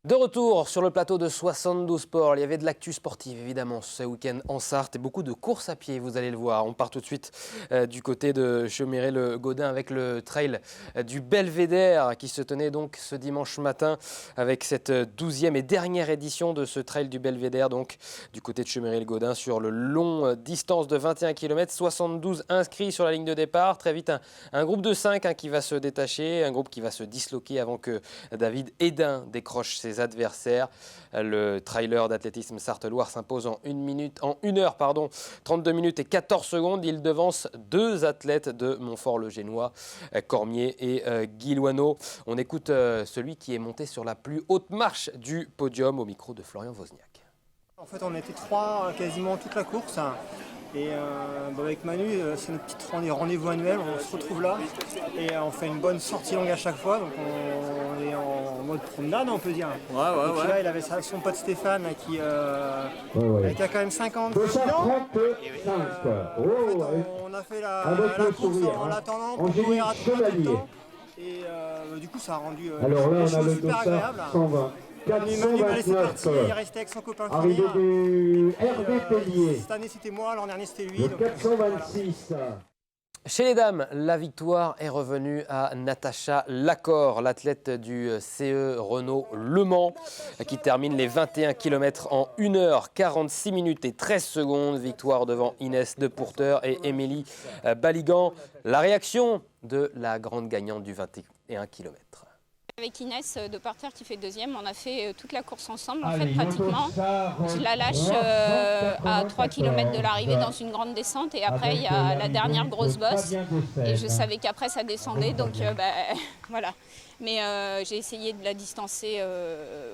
De retour sur le plateau de 72 Sports, il y avait de l'actu sportive évidemment ce week-end en Sarthe et beaucoup de courses à pied, vous allez le voir. On part tout de suite du côté de Chauméret-le-Gaudin avec le trail du Belvédère qui se tenait donc ce dimanche matin avec cette 12e et dernière édition de ce trail du Belvédère, donc du côté de Chauméret-le-Gaudin sur le long distance de 21 km, 72 inscrits sur la ligne de départ. Très vite un groupe de 5 qui va se détacher, un groupe qui va se disloquer avant que David Hédin décroche ses adversaires. Le trailer d'athlétisme sarthe-Loire s'impose en 1 heure, 32 minutes et 14 secondes. Il devance deux athlètes de Montfort-le-Génois, Cormier et Guy Loineau. On écoute celui qui est monté sur la plus haute marche du podium au micro de Florian Wozniak. En fait, on était trois quasiment toute la course. Et avec Manu, c'est notre petit rendez-vous annuel, on se retrouve là et on fait une bonne sortie longue à chaque fois, donc on est en mode promenade, on peut dire. Ouais. Là, il avait son pote Stéphane qui a quand même 50 ans. On a fait la course en l'attendant pour courir à tout le temps. Et du coup, ça a rendu les choses super agréables. Manu m'a laissé partir, il est resté avec son copain Cormier. Du RB Pellier. Cette année c'était moi, l'an dernier c'était lui. Le 426. Voilà. Chez les dames, la victoire est revenue à Natacha Lacor, l'athlète du CE Renault Le Mans, qui termine les 21 km en 1 heure 46 minutes et 13 secondes. Victoire devant Inès de Pourteur et Émilie Baligan. La réaction de la grande gagnante du 21 km. Avec Inès de Porter qui fait deuxième, on a fait toute la course ensemble en fait pratiquement. Je la lâche à 3 km de l'arrivée dans une grande descente et après il y a la dernière grosse bosse et je savais qu'après ça descendait donc voilà. Mais j'ai essayé de la distancer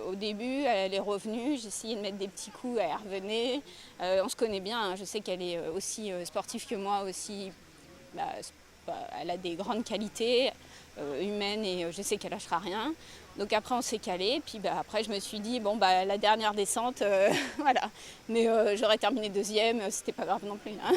au début, elle est revenue, j'ai essayé de mettre des petits coups, elle revenait. On se connaît bien, hein. Je sais qu'elle est aussi sportive que moi, aussi, elle a des grandes qualités. Humaine et je sais qu'elle lâchera rien. Donc après on s'est calé, puis après je me suis dit la dernière descente, voilà. Mais j'aurais terminé deuxième, c'était pas grave non plus. Hein.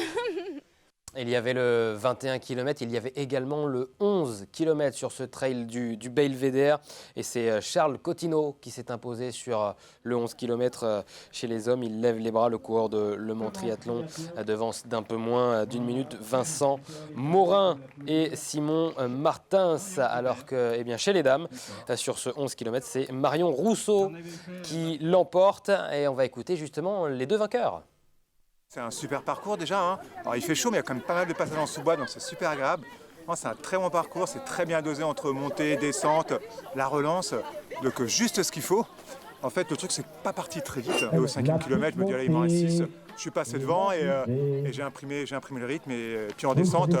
Il y avait le 21 km, il y avait également le 11 km sur ce trail du Belvédère. Et c'est Charles Cotineau qui s'est imposé sur le 11 km chez les hommes. Il lève les bras, le coureur de Le Mans Triathlon, devance d'un peu moins d'une minute Vincent Morin et Simon Martins. Alors que chez les dames, sur ce 11 km, c'est Marion Rousseau qui l'emporte. Et on va écouter justement les deux vainqueurs. C'est un super parcours déjà. Hein. Alors il fait chaud mais il y a quand même pas mal de passages en sous-bois donc c'est super agréable. C'est un très bon parcours, c'est très bien dosé entre montée, descente, la relance, donc juste ce qu'il faut. En fait le truc c'est pas parti très vite. Et au 5e kilomètre je me dis allez il m'en reste 6. Je suis passé devant et j'ai imprimé le rythme et puis en descente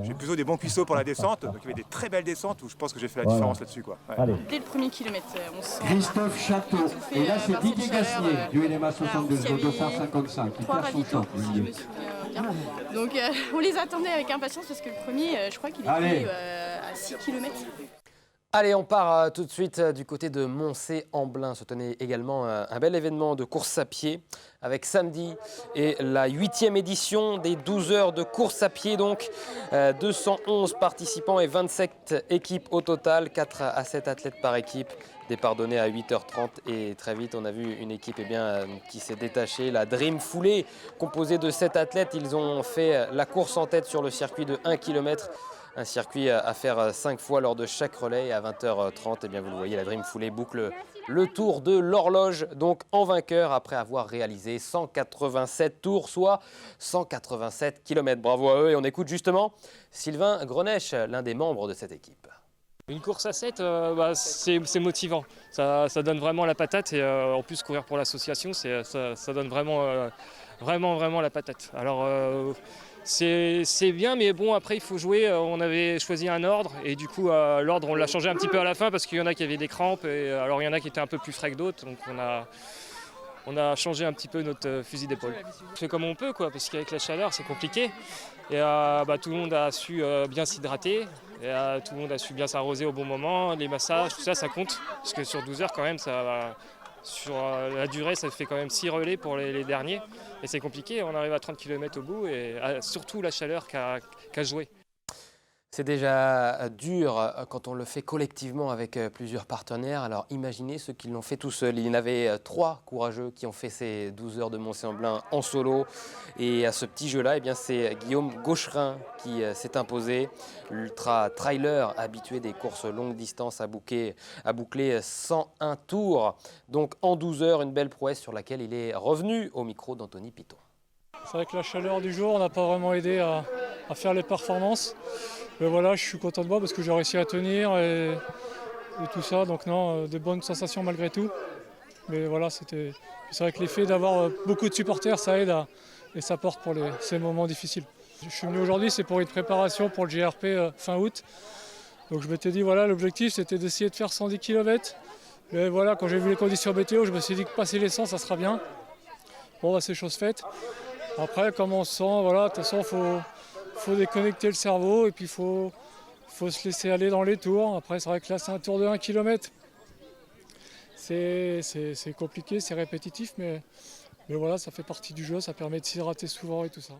j'ai plutôt des bons cuisseaux pour la descente. Donc il y avait des très belles descentes où je pense que j'ai fait la différence là-dessus. Ouais. Dès le premier kilomètre, on se sent Christophe Château. Et là c'est Didier Gassier du LMA 72 de 255. Il trois perd son ravitaux, temps. si je me souviens bien. Donc on les attendait avec impatience parce que le premier, je crois qu'il était à 6 km. Allez, on part tout de suite du côté de Moncé-en-Blain. Se tenait également un bel événement de course à pied avec samedi et la 8e édition des 12 heures de course à pied. Donc 211 participants et 27 équipes au total, 4 à 7 athlètes par équipe. Départ donné à 8h30 et très vite on a vu une équipe qui s'est détachée, la Dream Foulée, composée de 7 athlètes. Ils ont fait la course en tête sur le circuit de 1 km. Un circuit à faire 5 fois lors de chaque relais. Et à 20h30, vous le voyez, la Dream Foulée boucle le tour de l'horloge, donc en vainqueur après avoir réalisé 187 tours, soit 187 km. Bravo à eux. Et on écoute justement Sylvain Grenèche, l'un des membres de cette équipe. Une course à 7, c'est motivant. Ça donne vraiment la patate et en plus courir pour l'association, ça donne vraiment la patate. Alors c'est bien, mais bon, après il faut jouer. On avait choisi un ordre et du coup l'ordre on l'a changé un petit peu à la fin parce qu'il y en a qui avaient des crampes et alors il y en a qui étaient un peu plus frais que d'autres. Donc on a changé un petit peu notre fusil d'épaule. On fait comme on peut quoi, parce qu'avec la chaleur c'est compliqué. Et tout le monde a su bien s'hydrater, et, tout le monde a su bien s'arroser au bon moment, les massages, tout ça compte. Parce que sur 12 heures quand même, sur la durée, ça fait quand même 6 relais pour les derniers. Et c'est compliqué, on arrive à 30 km au bout et surtout la chaleur qu'a joué. C'est déjà dur quand on le fait collectivement avec plusieurs partenaires. Alors imaginez ceux qui l'ont fait tout seuls. Il y en avait 3 courageux qui ont fait ces 12 heures de Mont-Saint-Blain en solo. Et à ce petit jeu-là, c'est Guillaume Gaucherin qui s'est imposé. L'ultra-trailer habitué des courses longue distance a bouclé 101 tours. Donc en 12 heures, une belle prouesse sur laquelle il est revenu au micro d'Anthony Piton. C'est vrai que la chaleur du jour n'a pas vraiment aidé à faire les performances. Mais voilà, je suis content de moi parce que j'ai réussi à tenir et tout ça. Donc non, de bonnes sensations malgré tout. Mais voilà, c'est vrai que l'effet d'avoir beaucoup de supporters, ça aide et ça porte pour ces moments difficiles. Je suis venu aujourd'hui, c'est pour une préparation pour le GRP fin août. Donc je m'étais dit, voilà, l'objectif c'était d'essayer de faire 110 km. Mais voilà, quand j'ai vu les conditions météo, je me suis dit que passer les 100, ça sera bien. Bon, bah, c'est chose faite. Après, comme on se sent, voilà, de toute façon, faut déconnecter le cerveau et puis il faut se laisser aller dans les tours. Après, c'est vrai que là, c'est un tour de 1 km. C'est compliqué, c'est répétitif, mais voilà, ça fait partie du jeu, ça permet de s'hydrater souvent et tout ça.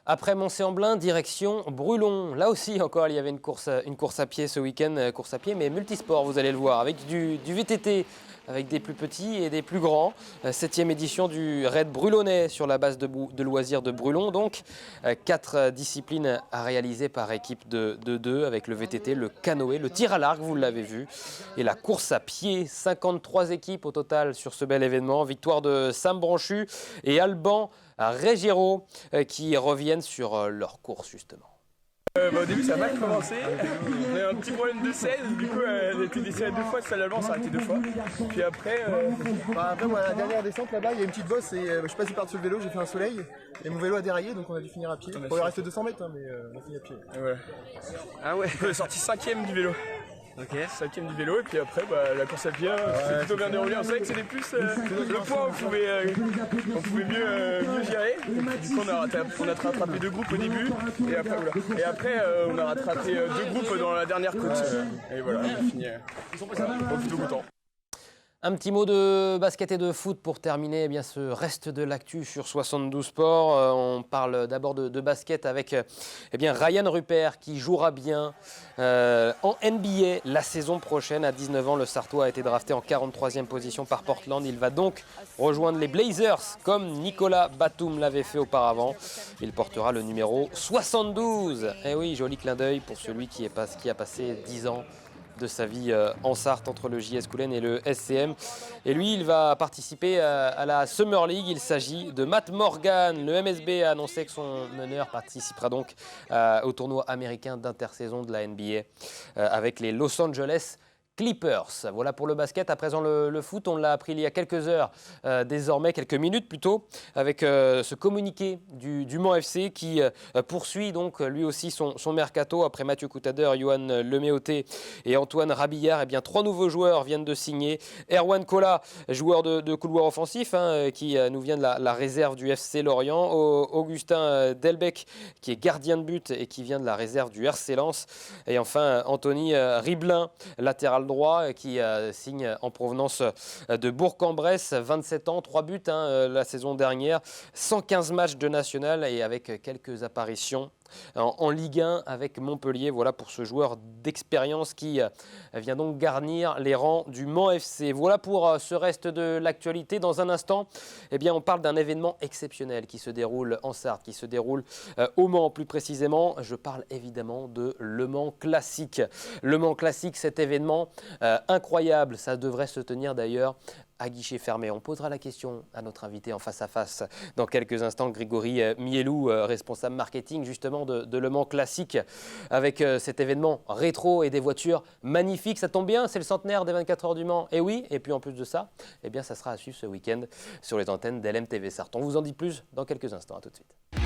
Après Mont-Saint-Blain, direction Brulon. Là aussi, encore, il y avait une course à pied ce week-end, course à pied, mais multisport, vous allez le voir, avec du VTT, avec des plus petits et des plus grands. 7e édition du Raid Brulonnais sur la base de loisirs de Brulon. Donc, 4 disciplines à réaliser par équipe de 2, avec le VTT, le canoë, le tir à l'arc, vous l'avez vu, et la course à pied. 53 équipes au total sur ce bel événement. Victoire de Sam Branchu et Alban Régiro qui reviennent sur leur course justement. Au début ça a mal commencé, on a eu un petit problème de selle, du coup elle a été descendue 2 fois, celle d'avant s'est arrêtée 2 fois. Puis après... moi, à la dernière descente là-bas, il y a une petite bosse et je suis passé par-dessus le vélo, j'ai fait un soleil et mon vélo a déraillé donc on a dû finir à pied. Bon, il reste 200 mètres mais on a fini à pied. Ouais. Ah ouais, on est sorti 5e du vélo. Ok. 5e du vélo et puis après la course à pied c'est plutôt bien déroulé. C'est vrai que c'était plus le point où on pouvait mieux gérer. Du coup on a rattrapé 2 groupes au début et après on a rattrapé 2 groupes dans la dernière côte. Et voilà, on a fini plutôt content. Un petit mot de basket et de foot pour terminer ce reste de l'actu sur 72 Sports. On parle d'abord de basket avec Ryan Rupert qui jouera bien en NBA la saison prochaine. À 19 ans, le Sartois a été drafté en 43e position par Portland. Il va donc rejoindre les Blazers comme Nicolas Batum l'avait fait auparavant. Il portera le numéro 72. Eh oui, joli clin d'œil pour celui qui a passé 10 ans de sa vie en Sarthe entre le JS Coulennes et le SCM. Et lui, il va participer à la Summer League. Il s'agit de Matt Morgan. Le MSB a annoncé que son meneur participera donc au tournoi américain d'intersaison de la NBA avec les Los Angeles Clippers. Voilà pour le basket. À présent, le foot, on l'a appris il y a quelques heures, désormais quelques minutes plutôt, avec ce communiqué du Mans FC qui poursuit donc lui aussi son mercato. Après Mathieu Coutader, Johan Leméoté et Antoine Rabillard, 3 nouveaux joueurs viennent de signer. Erwan Kola, joueur de couloir offensif, qui nous vient de la réserve du FC Lorient. Augustin Delbecq, qui est gardien de but et qui vient de la réserve du RC Lens. Et enfin, Anthony Riblin, latéral droit, qui signe en provenance de Bourg-en-Bresse, 27 ans, 3 buts la saison dernière, 115 matchs de national et avec quelques apparitions en Ligue 1 avec Montpellier. Voilà pour ce joueur d'expérience qui vient donc garnir les rangs du Mans FC. Voilà pour ce reste de l'actualité. Dans un instant, on parle d'un événement exceptionnel qui se déroule en Sarthe, qui se déroule au Mans plus précisément. Je parle évidemment de Le Mans Classique. Le Mans Classique, cet événement incroyable, ça devrait se tenir d'ailleurs à guichet fermé. On posera la question à notre invité en face à face dans quelques instants, Grégory Mielou, responsable marketing justement de Le Mans Classique, avec cet événement rétro et des voitures magnifiques. Ça tombe bien, c'est le centenaire des 24 heures du Mans. Et oui, et puis en plus de ça, ça sera à suivre ce week-end sur les antennes d'LMTV Sarthe. On vous en dit plus dans quelques instants. À tout de suite.